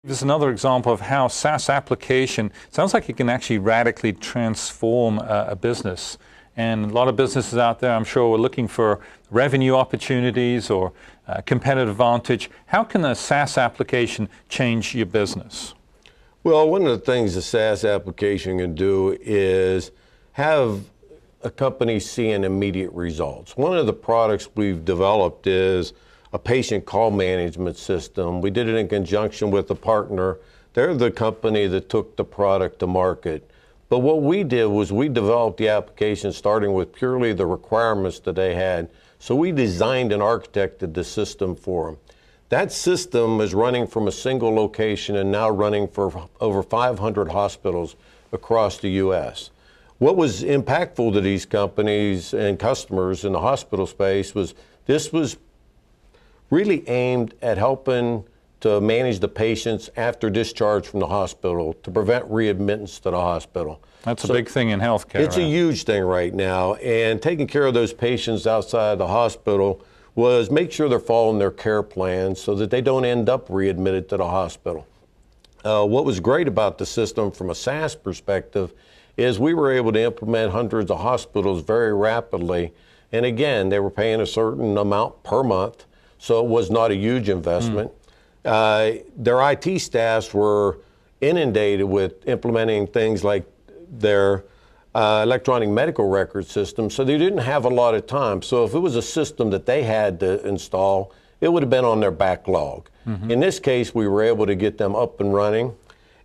This is another example of how SaaS application sounds like it can actually radically transform a business. And a lot of businesses out there, I'm sure, are looking for revenue opportunities or competitive advantage. How can a SaaS application change your business? Well, one of the things a SaaS application can do is have a company seeing immediate results. One of the products we've developed is a patient call management system. We did it in conjunction with a partner. They're the company that took the product to market. But what we did was we developed the application starting with purely the requirements that they had. So we designed and architected the system for them. That system is running from a single location and now running for over 500 hospitals across the U.S. What was impactful to these companies and customers in the hospital space was this was really aimed at helping to manage the patients after discharge from the hospital to prevent readmittance to the hospital. That's a big thing in healthcare. It's a huge thing right now, and taking care of those patients outside the hospital was make sure they're following their care plans so that they don't end up readmitted to the hospital. What was great about the system from a SaaS perspective is we were able to implement hundreds of hospitals very rapidly, and again, they were paying a certain amount per month, so it was not a huge investment. Their IT staffs were inundated with implementing things like their electronic medical record system, so they didn't have a lot of time. So if it was a system that they had to install, it would have been on their backlog. In this case, we were able to get them up and running.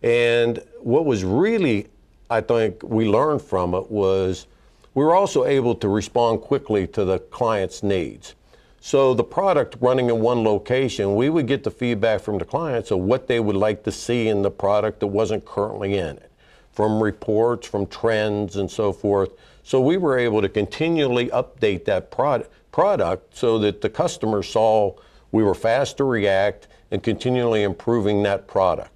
And what was really, I think, we learned from it was we were also able to respond quickly to the client's needs. So the product running in one location, we would get the feedback from the clients of what they would like to see in the product that wasn't currently in it, from reports, from trends, and so forth. So we were able to continually update that product so that the customer saw we were fast to react and continually improving that product.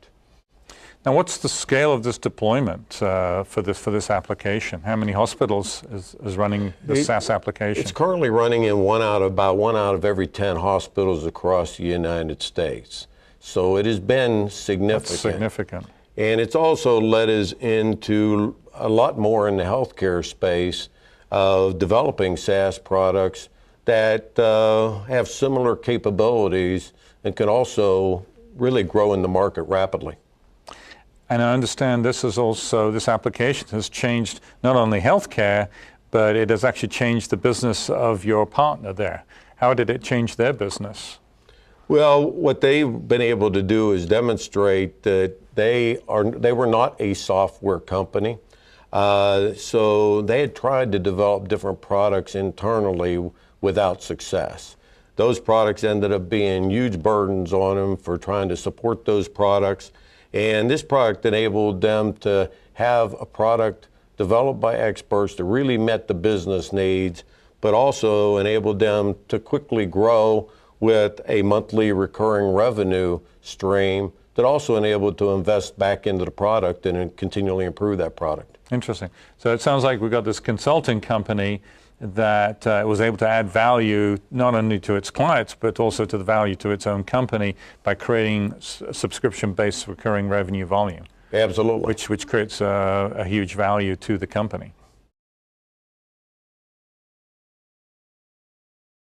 Now, what's the scale of this deployment for this application? How many hospitals is running the SaaS application? It's currently running in about one out of every 10 hospitals across the United States. So it has been significant. That's significant. And it's also led us into a lot more in the healthcare space of developing SaaS products that have similar capabilities and can also really grow in the market rapidly. And I understand this application has changed not only healthcare, but it has actually changed the business of your partner there. How did it change their business? Well, what they've been able to do is demonstrate that they were not a software company. So they had tried to develop different products internally without success. Those products ended up being huge burdens on them for trying to support those products. And this product enabled them to have a product developed by experts that really met the business needs, but also enabled them to quickly grow with a monthly recurring revenue stream that also enabled to invest back into the product and continually improve that product. Interesting. So it sounds like we've got this consulting company that was able to add value not only to its clients, but also to the value to its own company by creating subscription-based recurring revenue volume. Absolutely. Which creates a huge value to the company.